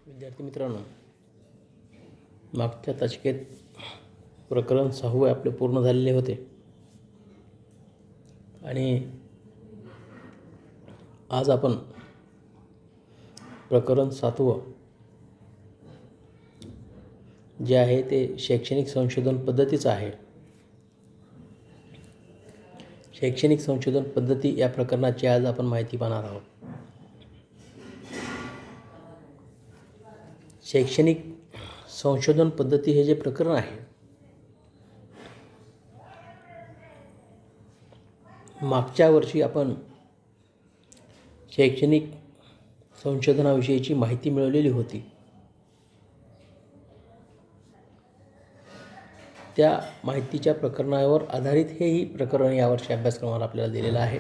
विद्यार्थी मित्रांनो, मागच्या तासिकेत प्रकरण 6 आपले पूर्ण झालेले होते आणि आज आपण प्रकरण 7 जे आहे ते शैक्षणिक संशोधन पद्धतीचं आहे. शैक्षणिक संशोधन पद्धती या प्रकरणाची आज आपण माहिती पाहणार आहोत. शैक्षणिक संशोधन पद्धती हे जे प्रकरण आहे, मागच्या वर्षी आपण शैक्षणिक संशोधनाविषयीची माहिती मिळवलेली होती. त्या माहितीच्या प्रकरणावर आधारित हेही प्रकरण यावर्षी अभ्यासक्रमाला आपल्याला दिलेलं आहे.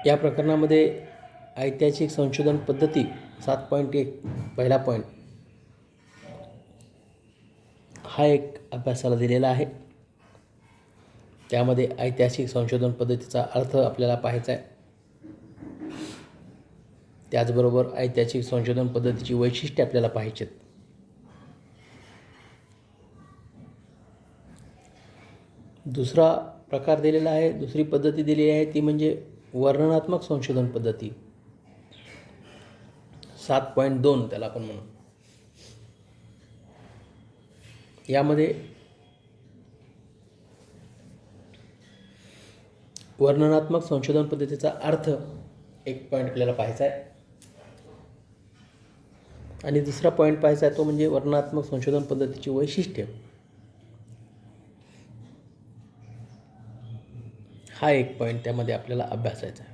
या प्रकरणामध्ये ऐतिहासिक संशोधन पद्धती 7.1 पहिला पॉईंट हा एक अभ्यासाला दिलेला आहे. त्यामध्ये ऐतिहासिक संशोधन पद्धतीचा अर्थ आपल्याला पाहायचा आहे. त्याचबरोबर ऐतिहासिक संशोधन पद्धतीची वैशिष्ट्ये आपल्याला पाहायची आहेत. दुसरा प्रकार दिलेला आहे, दुसरी पद्धती दिलेली आहे ती म्हणजे वर्णनात्मक संशोधन पद्धती 7.2 त्याला आपण म्हणू. यामध्ये वर्णनात्मक संशोधन पद्धतीचा अर्थ एक पॉईंट आपल्याला पाहायचा आहे आणि दुसरा पॉईंट पाहायचा आहे तो म्हणजे वर्णनात्मक संशोधन पद्धतीची वैशिष्ट्ये. हा एक पॉईंट त्यामध्ये आपल्याला अभ्यासायचा आहे.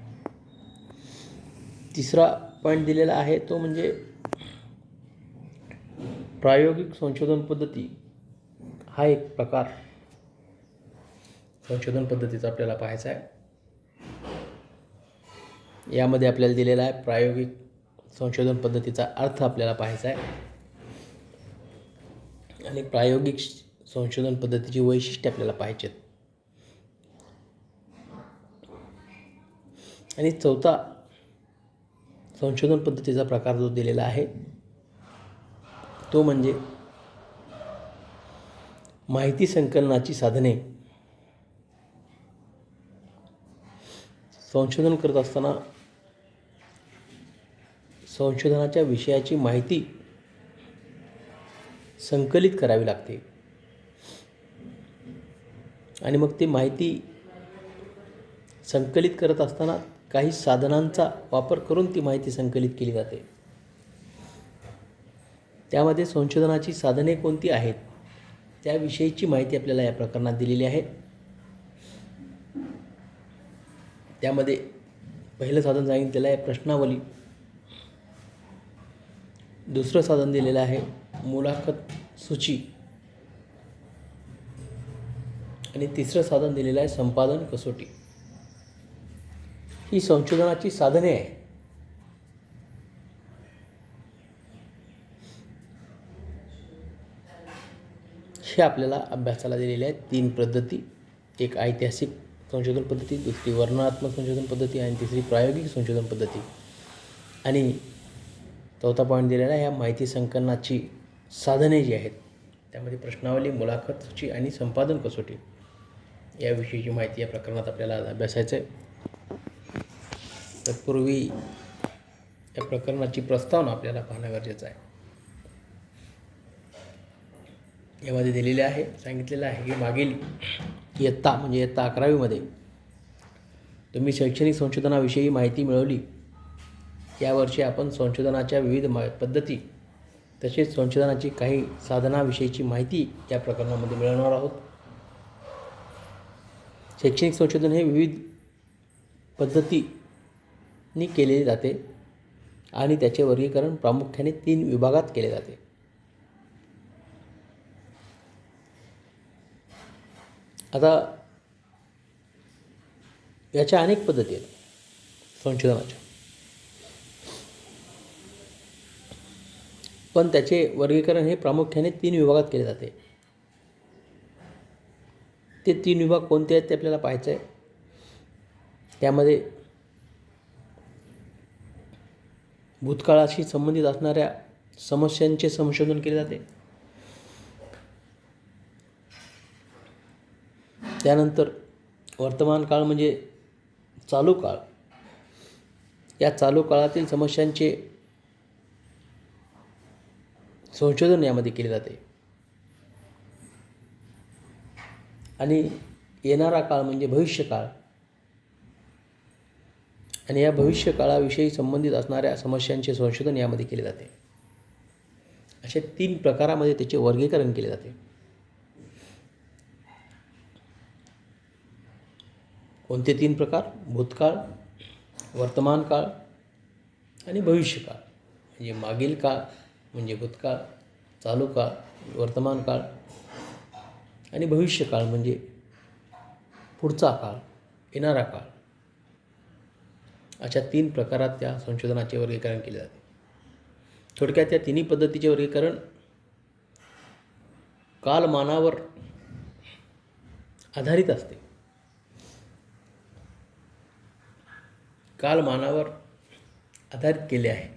तिसरा पॉईंट दिलेला आहे तो म्हणजे प्रायोगिक संशोधन पद्धती हा एक प्रकार संशोधन पद्धतीचा आपल्याला पाहायचा आहे. यामध्ये आपल्याला दिलेला आहे प्रायोगिक संशोधन पद्धतीचा अर्थ आपल्याला पाहायचा आहे आणि प्रायोगिक संशोधन पद्धतीची वैशिष्ट्ये आपल्याला पाहायची आहेत. आणि चौथा संशोधन पद्धतीचा प्रकार जो दिलेला आहे तो म्हणजे माहिती संकलनाची साधने. संशोधन करत असताना संशोधनाच्या विषयाची माहिती संकलित करावी लागते आणि मग ती माहिती संकलित करत असताना काही साधनांचा वापर करून ती माहिती संकलित केली जाते. त्यामध्ये संशोधनाची साधने कोणती आहेत त्याविषयीची माहिती आपल्याला या प्रकरणात दिलेली आहे. त्यामध्ये पहिलं साधन सांगितलेलं आहे प्रश्नावली, दुसरं साधन दिलेलं आहे मुलाखत सूची आणि तिसरं साधन दिलेलं आहे संपादन कसोटी. ही संशोधनाची साधने आहे. हे आपल्याला अभ्यासाला दिलेले आहेत 3 पद्धती. एक ऐतिहासिक संशोधन पद्धती, दुसरी वर्णनात्मक संशोधन पद्धती आणि तिसरी प्रायोगिक संशोधन पद्धती. आणि चौथा पॉईंट दिलेला आहे ह्या माहिती संकलनाची साधने जी आहेत त्यामध्ये प्रश्नावली, मुलाखत सूची आणि संपादन कसोटी याविषयीची माहिती या प्रकरणात आपल्याला अभ्यासायचं आहे. तत्पूर्वी या प्रकरणाची प्रस्तावना आपल्याला पाहणं गरजेचं आहे. यामध्ये दिलेले आहे, सांगितलेलं आहे की मागील इयत्ता म्हणजे इयत्ता 11वीमध्ये तुम्ही शैक्षणिक संशोधनाविषयी माहिती मिळवली. यावर्षी आपण संशोधनाच्या विविध पद्धती तसेच संशोधनाची काही साधनाविषयीची माहिती या प्रकरणामध्ये मिळवणार आहोत. शैक्षणिक संशोधन हे विविध पद्धतींनी केले जाते आणि त्याचे वर्गीकरण प्रामुख्याने 3 विभागात केले जाते. आता याच्या अनेक पद्धती आहेत संशोधनाच्या, पण त्याचे वर्गीकरण हे प्रामुख्याने 3 विभागात केले जाते. ते 3 विभाग कोणते आहेत ते आपल्याला पाहायचं आहे. त्यामध्ये भूतकाळाशी संबंधित असणाऱ्या समस्यांचे संशोधन केले जाते. त्यानंतर वर्तमान काळ म्हणजे चालू काळ. या चालू काळातील समस्यांचे संशोधन यामध्ये केले जाते. आणि येणारा काळ म्हणजे भविष्यकाळ. आणि या भविष्यकाळाविषयी संबंधित असणाऱ्या समस्यांचे संशोधन यामध्ये केले जाते. अशा 3 प्रकारामध्ये त्याचे वर्गीकरण केले जाते. कोणते 3 प्रकार? भूतकाळ, वर्तमान काळ आणि भविष्यकाळ. म्हणजे मागील काळ म्हणजे भूतकाळ, चालू काळ वर्तमान काळ आणि भविष्यकाळ म्हणजे पुढचा काळ, येणारा काळ. अशा 3 प्रकारात त्या संशोधनाचे वर्गीकरण केले जाते. थोडक्यात या तिन्ही पद्धतीचे वर्गीकरण कालमानावर आधारित असते. कालमानावर आधारित केले आहे.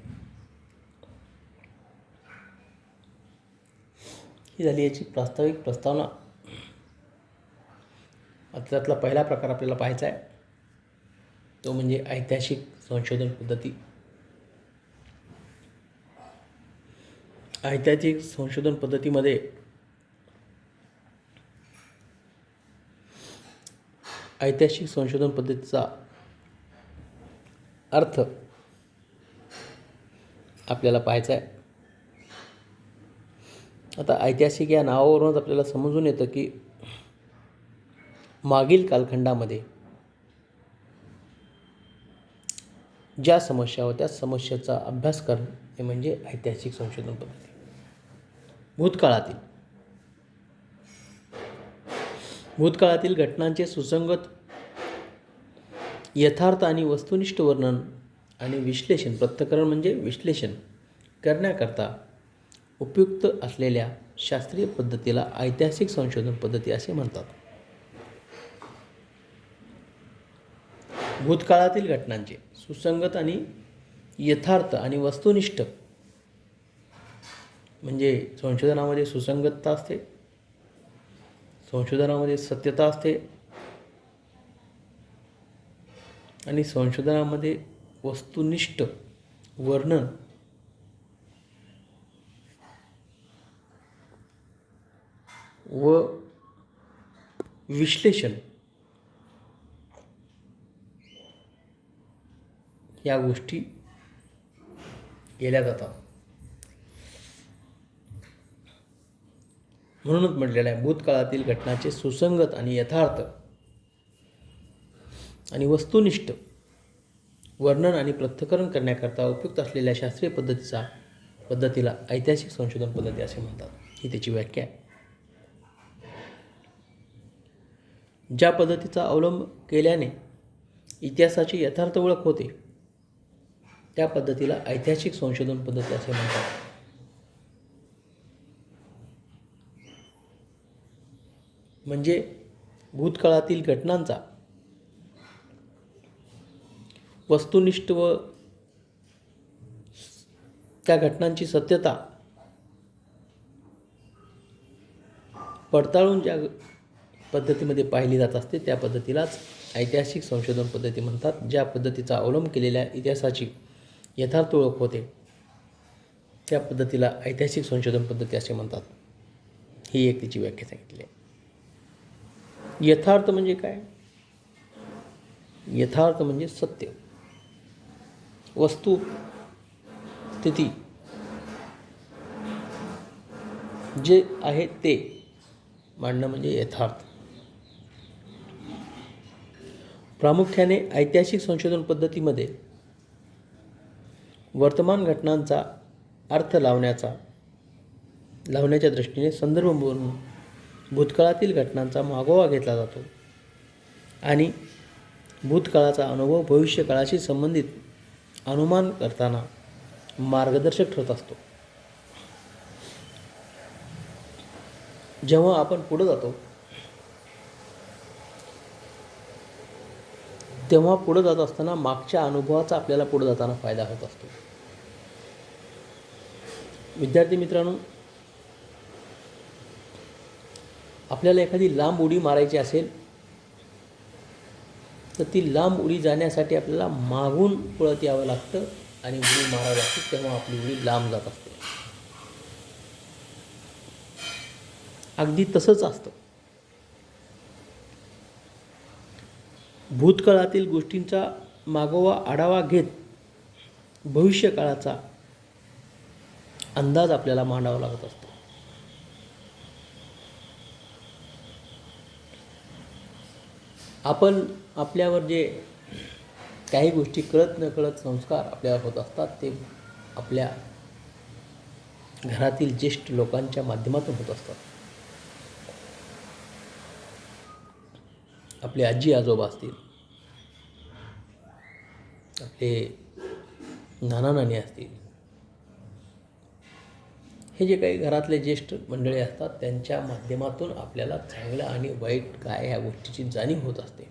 ही झाली याची प्रास्ताविक प्रस्तावना. आता त्यातला पहिला प्रकार आपल्याला पाहायचा आहे, तो म्हणजे ऐतिहासिक संशोधन पद्धती. ऐतिहासिक संशोधन पद्धतीमध्ये ऐतिहासिक संशोधन पद्धतीचा अर्थ आपल्याला पाहायचा आहे. आता ऐतिहासिक या नावावरूनच आपल्याला समजून येतं की मागील कालखंडामध्ये ज्या समस्या होत्या, समस्येचा अभ्यास करणे म्हणजे ऐतिहासिक संशोधन पद्धती. भूतकाळातील घटनांचे सुसंगत, यथार्थ आणि वस्तुनिष्ठ वर्णन आणि विश्लेषण, पृथक्करण म्हणजे विश्लेषण करण्याकरता उपयुक्त असलेल्या शास्त्रीय पद्धतीला ऐतिहासिक संशोधन पद्धती असे म्हणतात. भूतकाळातील घटनांचे सुसंगत आणि यथार्थ आणि वस्तुनिष्ठ म्हणजे संशोधनामध्ये सुसंगतता असते, संशोधनामध्ये सत्यता असते आणि संशोधनामध्ये वस्तुनिष्ठ वर्णन व विश्लेषण या गोष्टी केल्या जातात. म्हणूनच म्हटलेलं आहे भूतकाळातील घटनाचे सुसंगत आणि यथार्थ आणि वस्तुनिष्ठ वर्णन आणि पृथक्करण करण्याकरता उपयुक्त असलेल्या शास्त्रीय पद्धतीला ऐतिहासिक संशोधन पद्धती असे म्हणतात. ही त्याची व्याख्या आहे. ज्या पद्धतीचा अवलंब केल्याने इतिहासाची यथार्थ ओळख होते त्या पद्धतीला ऐतिहासिक संशोधन पद्धती असे म्हणतात. म्हणजे भूतकाळातील घटनांचा वस्तुनिष्ठ व त्या घटनांची सत्यता पडताळून ज्या पद्धतीमध्ये पाहिली जात असते त्या पद्धतीलाच ऐतिहासिक संशोधन पद्धती म्हणतात. ज्या पद्धतीचा अवलंब केलेल्या इतिहासाची यथार्थ ओळख होते त्या पद्धतीला ऐतिहासिक संशोधन पद्धती असे म्हणतात. ही एक तिची व्याख्या सांगितली आहे. यथार्थ म्हणजे काय? यथार्थ म्हणजे सत्य, वस्तू स्थिती जे आहे ते मांडणं म्हणजे यथार्थ. प्रामुख्याने ऐतिहासिक संशोधन पद्धतीमध्ये वर्तमान घटनांचा अर्थ लावण्याच्या दृष्टीने संदर्भ म्हणून भूतकाळातील घटनांचा मागोवा घेतला जातो आणि भूतकाळाचा अनुभव भविष्यकाळाशी संबंधित अनुमान करताना मार्गदर्शक ठरत असतो. जेव्हा आपण पुढे जातो तेव्हा पुढं जात असताना मागच्या अनुभवाचा आपल्याला पुढं जाताना फायदा होत असतो. विद्यार्थी मित्रांनो, आपल्याला एखादी लांब उडी मारायची असेल तर ती लांब उडी जाण्यासाठी आपल्याला मागून पळत यावं लागतं आणि उडी मारावी लागते, तेव्हा आपली उडी लांब जात असते. अगदी तसंच असतं. भूतकाळातील गोष्टींचा मागोवा आढावा घेत भविष्यकाळाचा अंदाज आपल्याला मांडावा लागत असतो. आपण आपल्यावर जे काही गोष्टी कळत नकळत संस्कार आपल्यावर होत असतात ते आपल्या घरातील ज्येष्ठ लोकांच्या माध्यमातून होत असतात. आपले आजी आजोबा असतील, आपले नाना नानी असतील, हे जे काही घरातले ज्येष्ठ मंडळी असतात त्यांच्या माध्यमातून आपल्याला चांगलं आणि वाईट काय ह्या गोष्टीची जाणीव होत असते.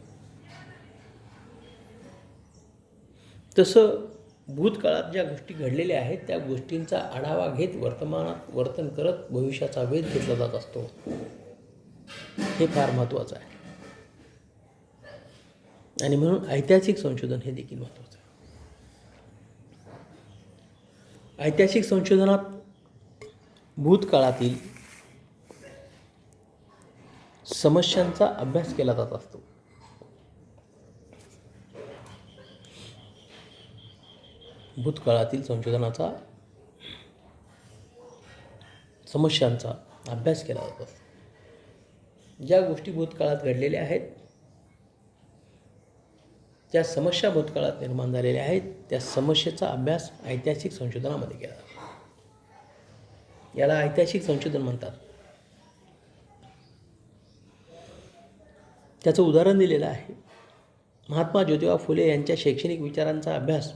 तसं भूतकाळात ज्या गोष्टी घडलेल्या आहेत त्या गोष्टींचा आढावा घेत वर्तमानात वर्तन करत भविष्याचा वेध घेतला जात असतो. हे फार महत्त्वाचं आहे आणि म्हणून ऐतिहासिक संशोधन हे देखील महत्त्वाचं आहे. ऐतिहासिक संशोधनात भूतकाळातील समस्यांचा अभ्यास केला जात असतो. भूतकाळातील संशोधनाचा समस्यांचा अभ्यास केला जात असतो. ज्या गोष्टी भूतकाळात घडलेल्या आहेत, ज्या समस्या भूतकाळात निर्माण झालेल्या आहेत, त्या समस्येचा अभ्यास ऐतिहासिक संशोधनामध्ये केला जातो. याला ऐतिहासिक संशोधन म्हणतात. त्याचं उदाहरण दिलेलं आहे. महात्मा ज्योतिबा फुले यांच्या शैक्षणिक विचारांचा अभ्यास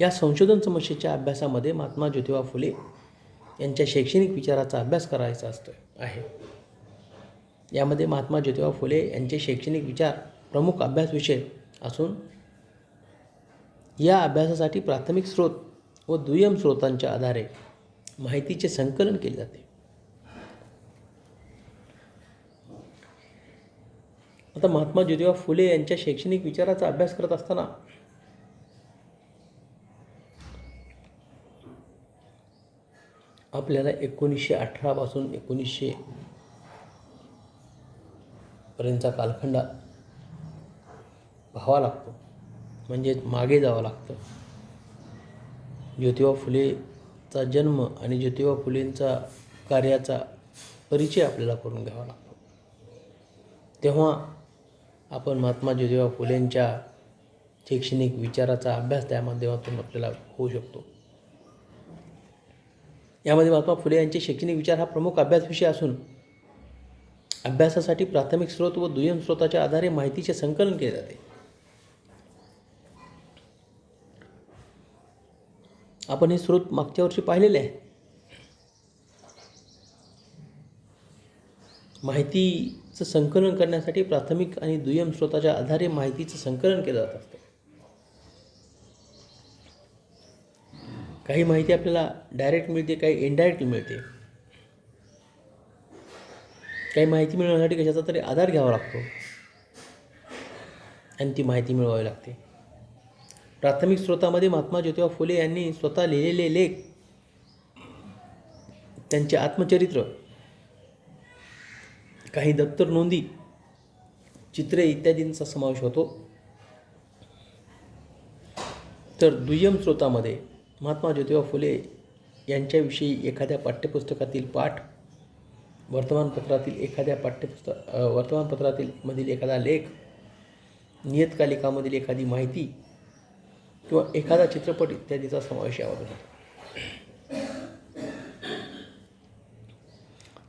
या संशोधन समस्येच्या अभ्यासामध्ये महात्मा ज्योतिबा फुले यांच्या शैक्षणिक विचाराचा अभ्यास करायचा आहे. यामध्ये महात्मा ज्योतिबा फुले यांचे शैक्षणिक विचार प्रमुख अभ्यास विषय असून या अभ्यासासाठी प्राथमिक स्रोत व दुय्यम स्रोतांच्या आधारे माहितीचे संकलन केले जाते. आता महात्मा ज्योतिबा फुले यांच्या शैक्षणिक विचाराचा अभ्यास करत असताना आपल्याला 1918 पासून 1900 पर्यंतचा कालखंड पाहावा लागतो, म्हणजे मागे जावं लागतं. ज्योतिबा फुलेचा जन्म आणि ज्योतिबा फुलेंचा कार्याचा परिचय आपल्याला करून घ्यावा लागतो. तेव्हा आपण महात्मा ज्योतिबा फुलेंच्या शैक्षणिक विचाराचा अभ्यास त्या माध्यमातून आपल्याला होऊ शकतो. यामध्ये महात्मा फुले यांचे शैक्षणिक विचार हा प्रमुख अभ्यास विषय असून अभ्यासासाठी प्राथमिक स्रोत व दुय्यम स्रोताच्या आधारे माहितीचे संकलन केले जाते. आपण हे स्रोत मागच्या वर्षी पाहिलेले आहे. माहितीचं संकलन करण्यासाठी प्राथमिक आणि दुय्यम स्रोताच्या आधारे माहितीचं संकलन केलं जात असतं. काही माहिती आपल्याला डायरेक्ट मिळते, काही इनडायरेक्ट मिळते. काही माहिती मिळवण्यासाठी कशाचा तरी आधार घ्यावा लागतो आणि ती माहिती मिळवावी लागते. प्राथमिक स्रोतामध्ये महात्मा ज्योतिबा फुले यांनी स्वतः लिहिलेले लेख, त्यांचे आत्मचरित्र, काही दप्तर नोंदी, चित्रे इत्यादींचा समावेश होतो. तर दुय्यम स्रोतामध्ये महात्मा ज्योतिबा फुले यांच्याविषयी एखाद्या पाठ्यपुस्तकातील पाठ, वर्तमानपत्रातील मधील एखादा लेख, नियतकालिकामधील एखादी माहिती किंवा एखादा चित्रपट इत्यादीचा समावेश यामध्ये होतो.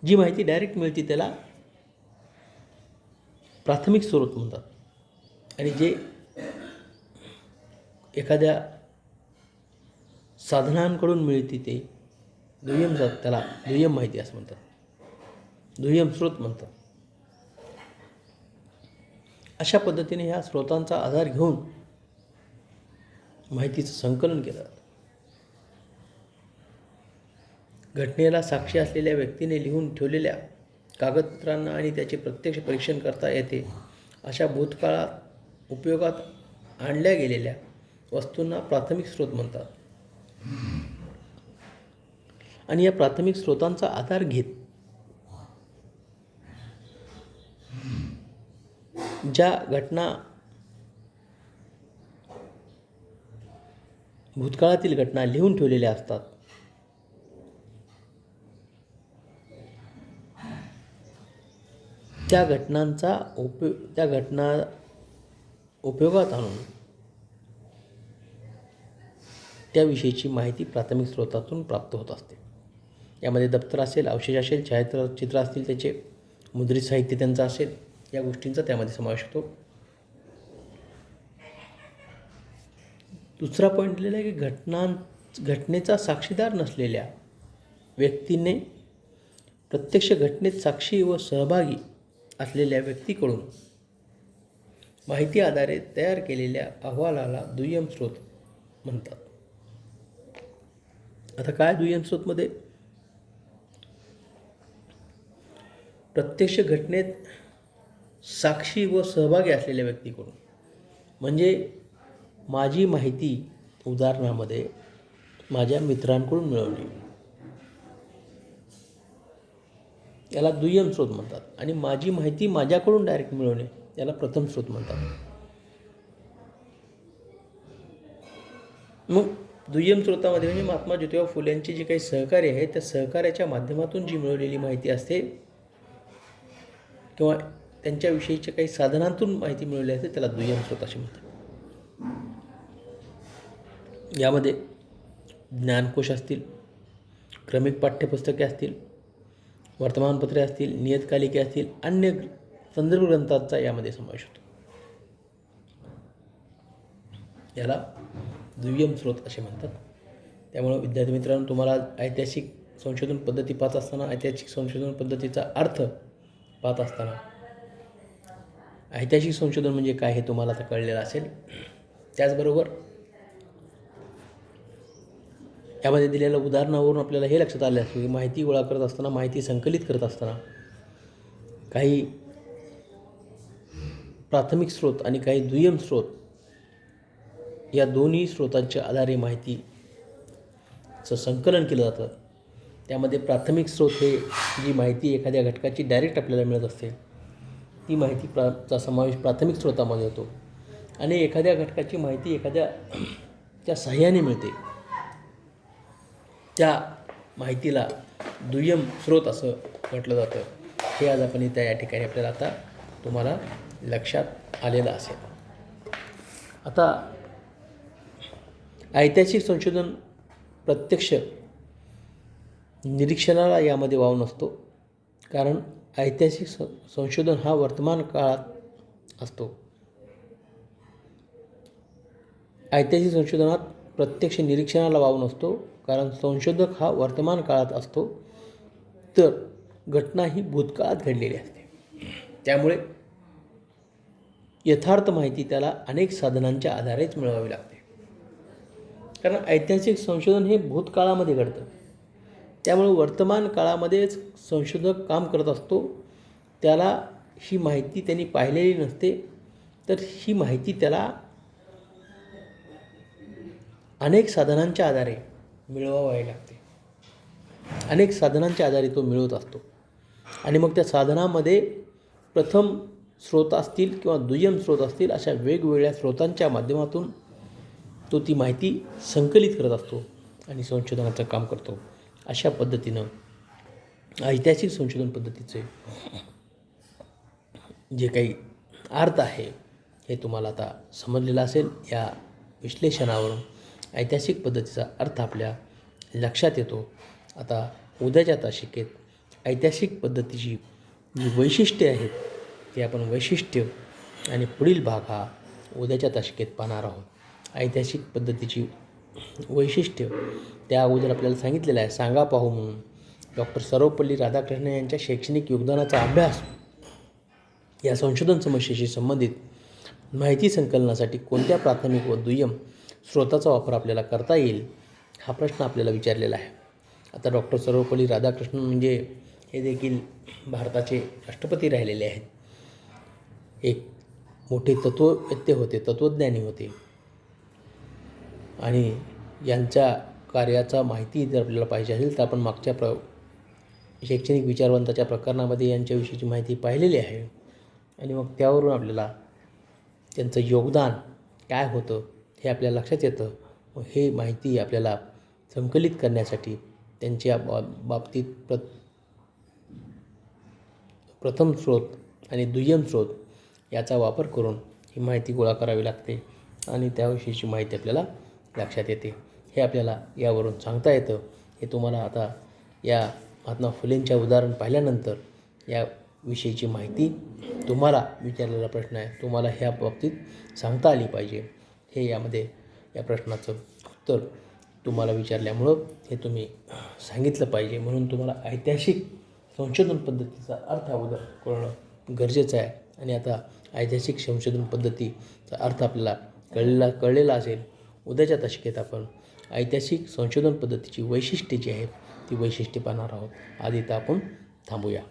जी माहिती डायरेक्ट मिळते त्याला प्राथमिक स्रोत म्हणतात आणि जे एखाद्या साधनांकडून मिळते ते दुय्यम त्याला दुय्यम माहिती असं म्हणतात, दुय्यम स्रोत म्हणतात. अशा पद्धतीने ह्या स्रोतांचा आधार घेऊन माहितीचं संकलन केलं जातं. घटनेला साक्षी असलेल्या व्यक्तीने लिहून ठेवलेल्या कागदपत्रांना आणि त्याचे प्रत्यक्ष परीक्षण करता येते अशा भूतकाळात उपयोगात आणल्या गेलेल्या वस्तूंना प्राथमिक स्रोत म्हणतात. आणि या प्राथमिक स्रोतांचा आधार घेत ज्या घटना भूतकाळातील घटना लिहून ठेवलेल्या असतात त्या घटना उपयोगात आणून त्याविषयीची माहिती प्राथमिक स्रोतातून प्राप्त होत असते. यामध्ये दप्तर असेल, अवशेष असेल, छायाचित्र असतील, त्याचे मुद्रित साहित्य त्यांचं असेल, या गोष्टींचा त्यामध्ये समावेश होतो. दुसरा पॉईंट दिलेला आहे की घटनेचा साक्षीदार नसलेल्या व्यक्तीने प्रत्यक्ष घटनेत साक्षी व सहभागी असलेल्या व्यक्तीकडून माहिती आधारे तयार केलेल्या अहवालाला दुय्यम स्रोत म्हणतात. आता काय दुय्यम स्रोतमध्ये प्रत्यक्ष घटनेत साक्षी व सहभागी असलेल्या व्यक्तीकडून, म्हणजे माझी माहिती उदाहरणामध्ये माझ्या मित्रांकडून मिळवली, याला दुय्यम स्रोत म्हणतात. आणि माझी माहिती माझ्याकडून डायरेक्ट मिळवणे याला प्रथम स्रोत म्हणतात. मग दुय्यम स्रोतामध्ये म्हणजे महात्मा ज्योतिबा फुलेंचे जे काही सहकार्य आहे त्या सहकार्याच्या माध्यमातून जी मिळवलेली माहिती असते किंवा त्यांच्याविषयीच्या काही साधनांतून माहिती मिळवली असते त्याला दुय्यम स्रोत असे म्हणतात. यामध्ये ज्ञानकोश असतील, क्रमिक पाठ्यपुस्तके असतील, वर्तमानपत्रे असतील, नियतकालिके असतील, अन्य संदर्भ ग्रंथांचा यामध्ये समावेश होतो. याला दुय्यम स्रोत असे म्हणतात. त्यामुळे विद्यार्थी मित्रांनो, तुम्हाला ऐतिहासिक संशोधन पद्धती पाहत असताना, ऐतिहासिक संशोधन पद्धतीचा अर्थ पाहत असताना ऐतिहासिक संशोधन म्हणजे काय हे तुम्हाला आता कळलेलं असेल. त्याचबरोबर यामध्ये दिलेल्या उदाहरणावरून आपल्याला हे लक्षात आलं असेल की माहिती गोळा करत असताना, माहिती संकलित करत असताना काही प्राथमिक स्रोत आणि काही दुय्यम स्रोत या दोन्ही स्रोतांच्या आधारे माहितीचं संकलन केलं जातं. त्यामध्ये प्राथमिक स्रोत हे जी माहिती एखाद्या घटकाची डायरेक्ट आपल्याला मिळत असते ती माहितीचा समावेश प्राथमिक स्रोतामध्ये होतो. आणि एखाद्या घटकाची माहिती एखाद्याच्या साह्याने मिळते त्या माहितीला दुय्यम स्रोत असं म्हटलं जातं. हे आज आपण इथं या ठिकाणी आपल्याला आता तुम्हाला लक्षात आलेलं असेल. आता ऐतिहासिक संशोधन प्रत्यक्ष निरीक्षणाला यामध्ये वाव नसतो, कारण ऐतिहासिक संशोधन हा वर्तमान काळात असतो. ऐतिहासिक संशोधनात प्रत्यक्ष निरीक्षणाला वाव नसतो, कारण संशोधक हा वर्तमान काळात असतो, तर घटना ही भूतकाळात घडलेली असते. त्यामुळे यथार्थ माहिती त्याला अनेक साधनांच्या आधारेच मिळवावी लागते. कारण ऐतिहासिक संशोधन हे भूतकाळामध्ये घडतं, त्यामुळे वर्तमान काळामध्येच संशोधक काम करत असतो. त्याला ही माहिती त्यांनी पाहिलेली नसते, तर ही माहिती त्याला अनेक साधनांच्या आधारे मिळवावी लागते. अनेक साधनांच्या आधारे तो मिळवत असतो. आणि मग त्या साधनामध्ये प्रथम स्रोत असतील किंवा दुय्यम स्रोत असतील अशा वेगवेगळ्या स्रोतांच्या माध्यमातून तो ती माहिती संकलित करत असतो आणि संशोधनाचं काम करतो. अशा पद्धतीनं ऐतिहासिक संशोधन पद्धतीचे जे काही अर्थ आहे हे तुम्हाला आता समजलेलं असेल. या विश्लेषणावरून ऐतिहासिक पद्धतीचा अर्थ आपल्या लक्षात येतो. आता उद्याच्या तासिकेत ऐतिहासिक पद्धतीची जी वैशिष्ट्ये आहेत ते आपण वैशिष्ट्य आणि पुढील भाग हा उद्याच्या तासिकेत पाहणार आहोत. ऐतिहासिक पद्धतीची वैशिष्ट्य त्या अगोदर आपल्याला सांगितलेलं आहे. सांगा पाहू म्हणून डॉक्टर सर्वपल्ली राधाकृष्णन यांच्या शैक्षणिक योगदानाचा अभ्यास या संशोधन समस्येशी संबंधित माहिती संकलनासाठी कोणत्या प्राथमिक व दुय्यम स्रोताचा वापर आपल्याला करता येईल हा प्रश्न आपल्याला विचारलेला आहे. आता डॉक्टर सर्वपल्ली राधाकृष्णन म्हणजे हे देखील भारताचे राष्ट्रपती राहिलेले आहेत. एक मोठे तत्त्ववेत्ते होते, तत्त्वज्ञानी होते आणि यांच्या कार्याचा माहिती जर आपल्याला पाहिजे असेल तर आपण मागच्या शैक्षणिक विचारवंताच्या प्रकरणामध्ये यांच्याविषयीची माहिती पाहिलेली आहे आणि मग त्यावरून आपल्याला त्यांचं योगदान काय होतं हे आपल्या लक्षात येतं. व हे माहिती आपल्याला संकलित करण्यासाठी त्यांच्या बाबतीत प्रथम स्रोत आणि दुय्यम स्रोत याचा वापर करून ही माहिती गोळा करावी लागते आणि त्याविषयीची माहिती आपल्याला लक्षात येते. हे आपल्याला यावरून सांगता येतं. हे तुम्हाला आता या महात्मा फुलेंच्या उदाहरण पाहिल्यानंतर या विषयीची माहिती तुम्हाला विचारलेला प्रश्न आहे, तुम्हाला ह्या बाबतीत सांगता आली पाहिजे. हे या प्रश्नाचं उत्तर तुम्हाला विचारल्यामुळं हे तुम्ही सांगितलं पाहिजे. म्हणून तुम्हाला ऐतिहासिक संशोधन पद्धतीचा अर्थ अगोदर कळणं गरजेचं आहे. आणि आता ऐतिहासिक संशोधन पद्धतीचा अर्थ आपल्याला कळलेला असेल. उद्याच्या तासिकेत आपण ऐतिहासिक संशोधन पद्धतीची वैशिष्ट्ये जी आहेत ती वैशिष्ट्ये पाहणार आहोत. आधी तर आपण थांबूया.